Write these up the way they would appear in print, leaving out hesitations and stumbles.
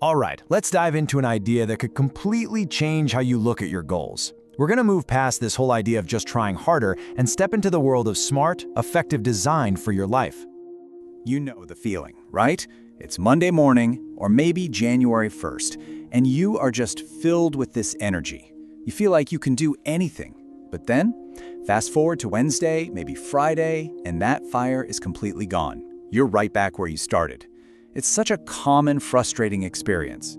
All right, let's dive into an idea that could completely change how you look at your goals. We're going to move past this whole idea of just trying harder and step into the world of smart, effective design for your life. You know the feeling, right? It's Monday morning, or maybe January 1st, and you are just filled with this energy. You feel like you can do anything. But then, fast forward to Wednesday, maybe Friday, and that fire is completely gone. You're right back where you started. It's such a common, frustrating experience.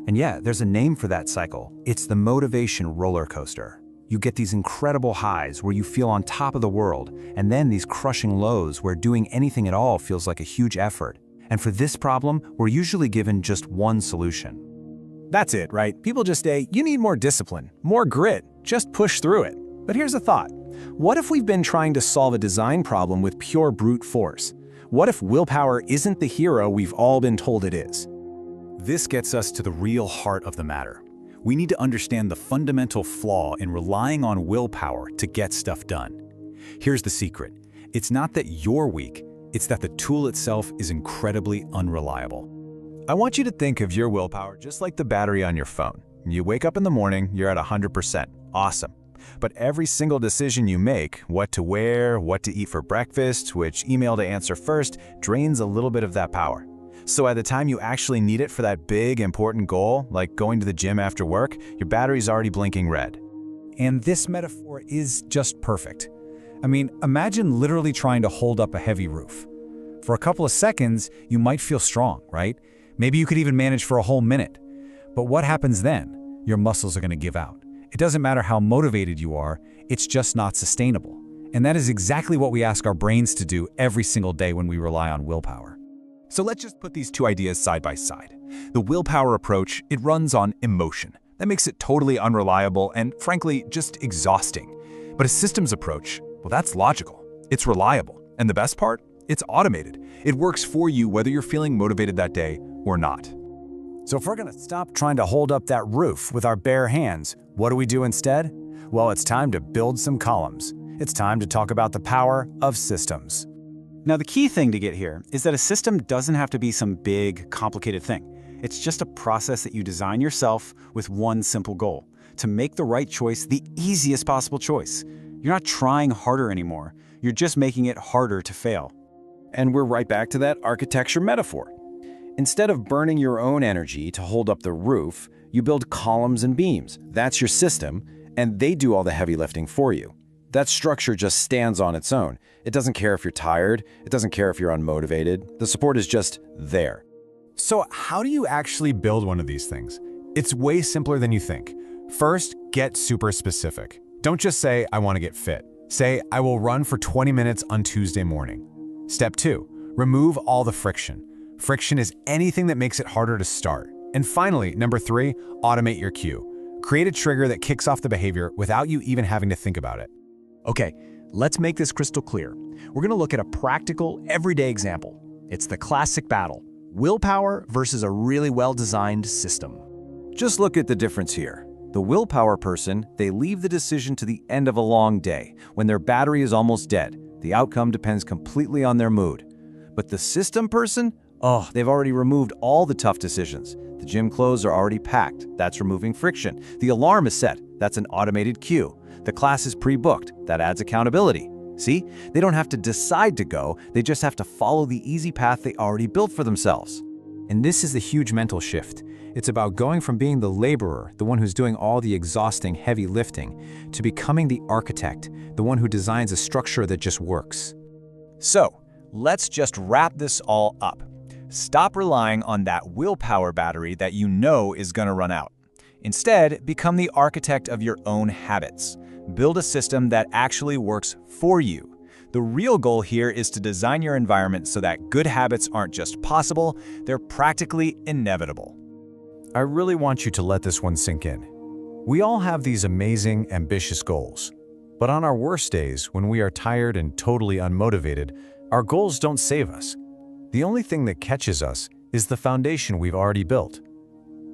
And yeah, there's a name for that cycle. It's the motivation roller coaster. You get these incredible highs where you feel on top of the world, and then these crushing lows where doing anything at all feels like a huge effort. And for this problem, we're usually given just one solution. That's it, right? People just say, you need more discipline, more grit, just push through it. But here's a thought. What if we've been trying to solve a design problem with pure brute force? What if willpower isn't the hero we've all been told it is? This gets us to the real heart of the matter. We need to understand the fundamental flaw in relying on willpower to get stuff done. Here's the secret. It's not that you're weak, it's that the tool itself is incredibly unreliable. I want you to think of your willpower just like the battery on your phone. You wake up in the morning, you're at 100%. Awesome. But every single decision you make, what to wear, what to eat for breakfast, which email to answer first, drains a little bit of that power. So at the time you actually need it for that big, important goal, like going to the gym after work, your battery's already blinking red. And this metaphor is just perfect. I mean, imagine literally trying to hold up a heavy roof. For a couple of seconds, you might feel strong, right? Maybe you could even manage for a whole minute. But what happens then? Your muscles are going to give out. It doesn't matter how motivated you are, it's just not sustainable. And that is exactly what we ask our brains to do every single day when we rely on willpower. So let's just put these two ideas side by side. The willpower approach, it runs on emotion. That makes it totally unreliable and, frankly, just exhausting. But a systems approach, well, that's logical. It's reliable. And the best part? It's automated. It works for you whether you're feeling motivated that day or not. So if we're going to stop trying to hold up that roof with our bare hands, what do we do instead? Well, it's time to build some columns. It's time to talk about the power of systems. Now, the key thing to get here is that a system doesn't have to be some big, complicated thing. It's just a process that you design yourself with one simple goal: to make the right choice the easiest possible choice. You're not trying harder anymore. You're just making it harder to fail. And we're right back to that architecture metaphor. Instead of burning your own energy to hold up the roof, you build columns and beams. That's your system, and they do all the heavy lifting for you. That structure just stands on its own. It doesn't care if you're tired. It doesn't care if you're unmotivated. The support is just there. So how do you actually build one of these things? It's way simpler than you think. First, get super specific. Don't just say, I want to get fit. Say, I will run for 20 minutes on Tuesday morning. Step 2, remove all the friction. Friction is anything that makes it harder to start. And finally, number 3, automate your cue. Create a trigger that kicks off the behavior without you even having to think about it. Okay, let's make this crystal clear. We're going to look at a practical, everyday example. It's the classic battle: willpower versus a really well-designed system. Just look at the difference here. The willpower person, they leave the decision to the end of a long day, when their battery is almost dead. The outcome depends completely on their mood. But the system person, oh, they've already removed all the tough decisions. The gym clothes are already packed. That's removing friction. The alarm is set. That's an automated cue. The class is pre-booked. That adds accountability. See? They don't have to decide to go. They just have to follow the easy path they already built for themselves. And this is the huge mental shift. It's about going from being the laborer, the one who's doing all the exhausting, heavy lifting, to becoming the architect, the one who designs a structure that just works. So, let's just wrap this all up. Stop relying on that willpower battery that you know is going to run out. Instead, become the architect of your own habits. Build a system that actually works for you. The real goal here is to design your environment so that good habits aren't just possible, they're practically inevitable. I really want you to let this one sink in. We all have these amazing, ambitious goals. But on our worst days, when we are tired and totally unmotivated, our goals don't save us. The only thing that catches us is the foundation we've already built.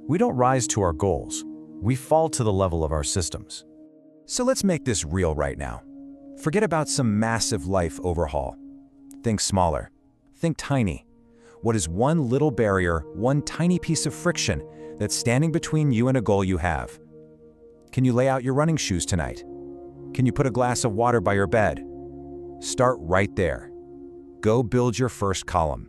We don't rise to our goals. We fall to the level of our systems. So let's make this real right now. Forget about some massive life overhaul. Think smaller. Think tiny. What is one little barrier, one tiny piece of friction that's standing between you and a goal you have? Can you lay out your running shoes tonight? Can you put a glass of water by your bed? Start right there. Go build your first column.